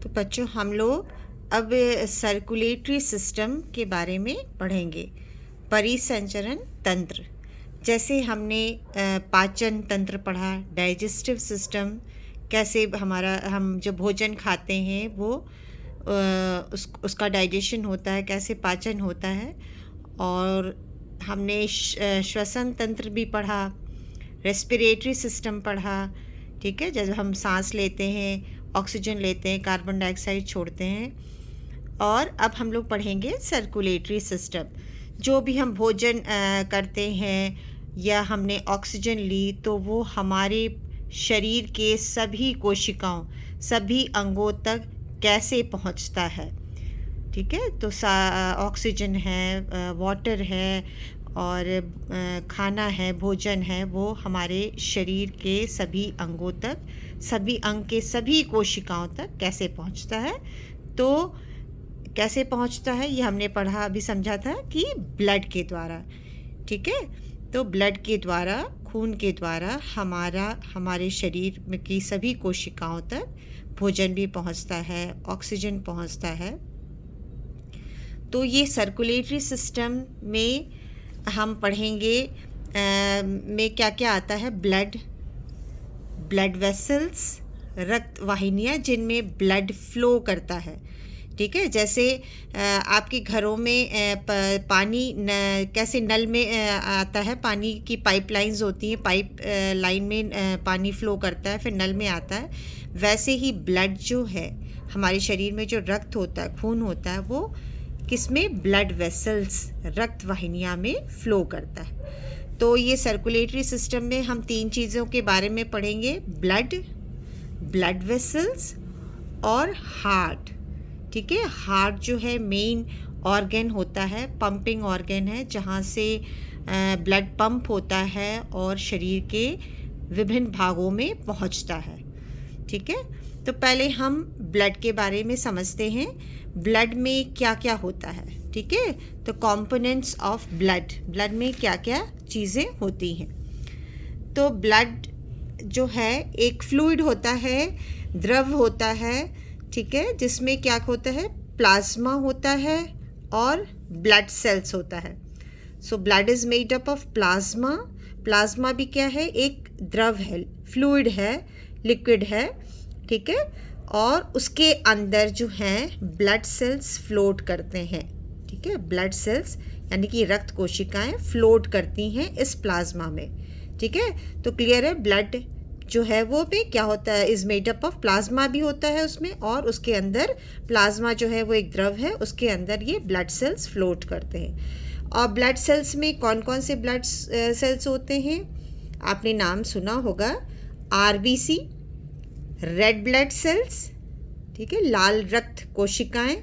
तो बच्चों हम लोग अब सर्कुलेटरी सिस्टम के बारे में पढ़ेंगे। परिसंचरण तंत्र, जैसे हमने पाचन तंत्र पढ़ा, डाइजेस्टिव सिस्टम, कैसे हम जब भोजन खाते हैं वो उसका डाइजेशन होता है, कैसे पाचन होता है। और हमने श्वसन तंत्र भी पढ़ा, रेस्पिरेटरी सिस्टम पढ़ा, ठीक है, जब हम सांस लेते हैं, ऑक्सीजन लेते हैं, कार्बन डाइऑक्साइड छोड़ते हैं। और अब हम लोग पढ़ेंगे सर्कुलेटरी सिस्टम। जो भी हम भोजन करते हैं या हमने ऑक्सीजन ली तो वो हमारे शरीर के सभी कोशिकाओं, सभी अंगों तक कैसे पहुंचता है, ठीक है। तो ऑक्सीजन है, वाटर है और खाना है, भोजन है, वो हमारे शरीर के सभी अंगों तक, सभी अंग के सभी कोशिकाओं तक कैसे पहुंचता है। तो कैसे पहुंचता है ये हमने पढ़ा, अभी समझा था कि ब्लड के द्वारा, ठीक है। तो ब्लड के द्वारा, खून के द्वारा हमारे शरीर में की सभी कोशिकाओं तक भोजन भी पहुंचता है, ऑक्सीजन पहुंचता है। तो ये सर्कुलेटरी सिस्टम में हम पढ़ेंगे में क्या क्या आता है। ब्लड वेसल्स, रक्त वाहिनियाँ जिनमें ब्लड फ्लो करता है, ठीक है। जैसे आपके घरों में पानी कैसे नल में आता है, पानी की पाइपलाइंस होती हैं, पाइप लाइन में पानी फ्लो करता है, फिर नल में आता है। वैसे ही ब्लड जो है, हमारे शरीर में जो रक्त होता है, खून होता है, वो किसमें, ब्लड वेसल्स, रक्त वाहिनियाँ में फ़्लो करता है। तो ये सर्कुलेटरी सिस्टम में हम 3 चीज़ों के बारे में पढ़ेंगे, ब्लड वेसल्स और हार्ट, ठीक है। हार्ट जो है मेन ऑर्गन होता है, पंपिंग ऑर्गन है, जहाँ से ब्लड पंप होता है और शरीर के विभिन्न भागों में पहुँचता है, ठीक है। तो पहले हम ब्लड के बारे में समझते हैं, ब्लड में क्या क्या होता है, ठीक है। तो कंपोनेंट्स ऑफ ब्लड में क्या क्या चीज़ें होती हैं। तो ब्लड जो है एक फ्लूइड होता है, द्रव होता है, ठीक है, जिसमें क्या होता है, प्लाज्मा होता है और ब्लड सेल्स होता है। So blood is made up of plasma भी क्या है, एक द्रव है, फ्लूइड है, लिक्विड है, ठीक है। और उसके अंदर जो हैं ब्लड सेल्स फ्लोट करते हैं, ठीक है। ब्लड सेल्स यानी कि रक्त कोशिकाएं फ्लोट करती हैं इस प्लाज्मा में, ठीक है। तो क्लियर है, ब्लड जो है वो भी क्या होता है, is made up of plasma भी होता है उसमें, और उसके अंदर प्लाज्मा जो है वो एक द्रव है, उसके अंदर ये ब्लड सेल्स फ्लोट करते हैं। और ब्लड सेल्स में कौन कौन से ब्लड सेल्स होते हैं, आपने नाम सुना होगा, RBC, रेड ब्लड सेल्स, ठीक है, लाल रक्त कोशिकाएं,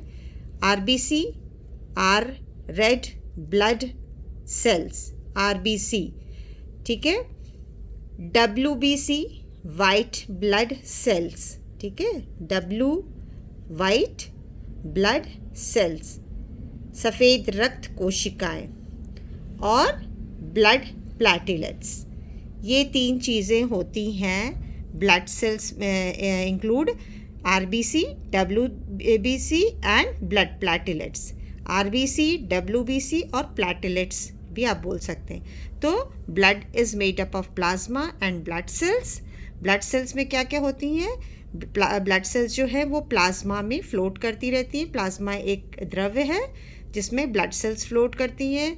RBC, red blood cells, RBC, ठीक है। WBC, वाइट ब्लड सेल्स, ठीक है, वाइट ब्लड सेल्स, सफ़ेद रक्त कोशिकाएं, और ब्लड प्लेटलेट्स। ये 3 चीज़ें होती हैं ब्लड सेल्स में, include RBC, WBC and blood platelets. RBC, WBC और प्लेटलेट्स भी आप बोल सकते हैं। तो blood is made up of plasma and blood cells. Blood cells में क्या क्या होती हैं, ब्लड सेल्स जो है वो प्लाज्मा में फ्लोट करती रहती हैं। प्लाज्मा एक द्रव्य है जिसमें ब्लड सेल्स फ्लोट करती हैं।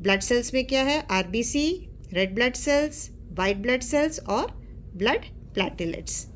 ब्लड सेल्स में क्या है, RBC, red blood cells, white blood cells और ब्लड प्लेटलेट्स।